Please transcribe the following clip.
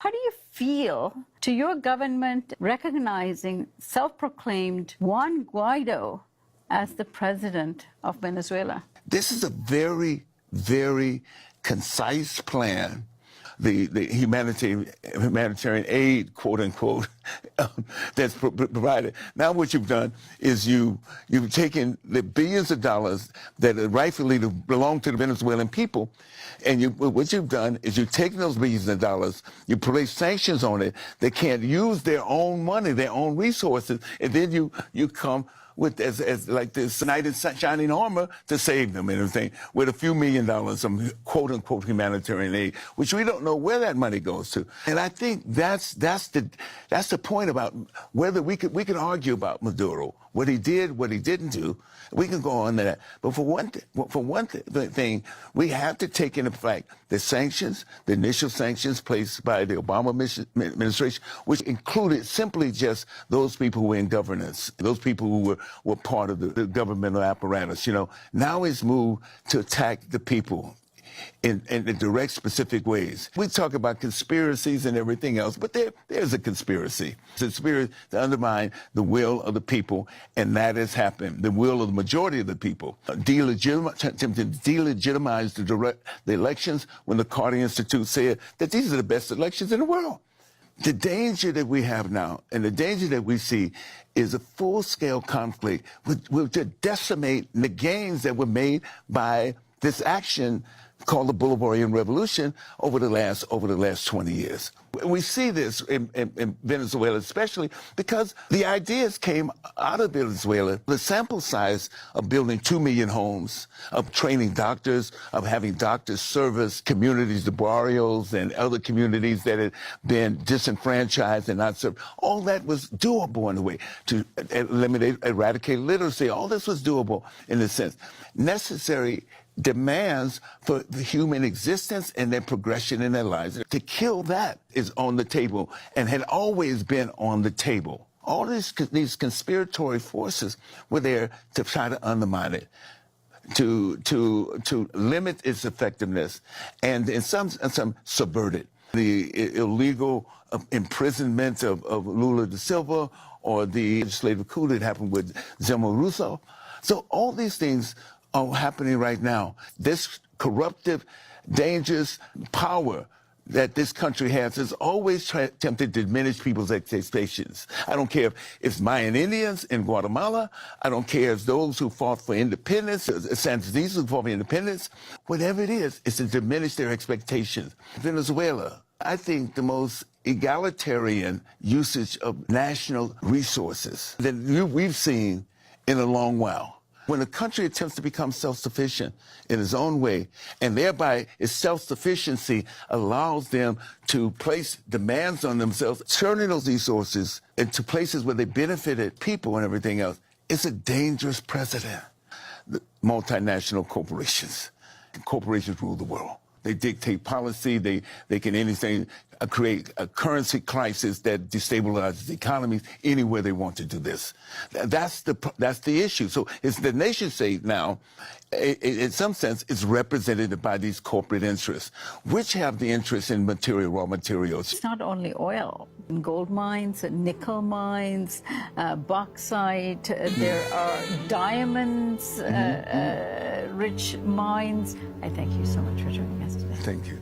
How do you feel to your government recognizing self-proclaimed Juan Guaido as the president of Venezuela? This is a very, very concise plan. The humanitarian aid, quote unquote, that's provided. Now what you've done is you've taken the billions of dollars that rightfully belong to the Venezuelan people, and what you've done is you've taken those billions of dollars, you place sanctions on it. They can't use their own money, their own resources, and then you come with as like this knight in shining armor to save them and everything, with a few $1 million of quote unquote humanitarian aid, which we don't know where that money goes to. And I think that's the point about whether we could argue about Maduro, what he did, what he didn't do. We can go on to that. But for one thing, we have to take into fact the sanctions, the initial sanctions placed by the Obama administration, which included simply just those people who were in governance, those people who were part of the governmental apparatus. You know, now it's moved to attack the people in direct, specific ways. We talk about conspiracies and everything else, but there's a conspiracy. It's a conspiracy to undermine the will of the people, and that has happened. The will of the majority of the people. Attempting to delegitimize the elections when the Carter Institute said that these are the best elections in the world. The danger that we have now, and the danger that we see, is a full-scale conflict which will decimate the gains that were made by this action called the Bolivarian Revolution over the last 20 years. We see this in Venezuela, especially because the ideas came out of Venezuela. The sample size of building 2 million homes, of training doctors, of having doctors service communities, the barrios and other communities that had been disenfranchised and not served, all that was doable in a way. To eradicate literacy, all this was doable in a sense. Necessary demands for the human existence and their progression in their lives. To kill that is on the table and had always been on the table. All these conspiratory forces were there to try to undermine it, to limit its effectiveness, and in some subvert it. The illegal imprisonment of Lula da Silva, or the legislative coup that happened with Dilma Rousseff. So all these things are happening right now. This corruptive, dangerous power that this country has always attempted to diminish people's expectations. I don't care if it's Mayan Indians in Guatemala. I don't care if those who fought for independence, Sandinistas who fought for independence. Whatever it is, it's to diminish their expectations. Venezuela, I think the most egalitarian usage of national resources that we've seen in a long while. When a country attempts to become self-sufficient in its own way, and thereby its self-sufficiency allows them to place demands on themselves, turning those resources into places where they benefited people and everything else, it's a dangerous precedent. The multinational corporations rule the world. They dictate policy. They can create a currency crisis that destabilizes economies anywhere they want to do this. That's the issue. So it's the nation state now, in some sense, is represented by these corporate interests, which have the interest in raw materials. It's not only oil. Gold mines, nickel mines, bauxite, there are diamonds, rich mines. I thank you so much for joining us today. Thank you.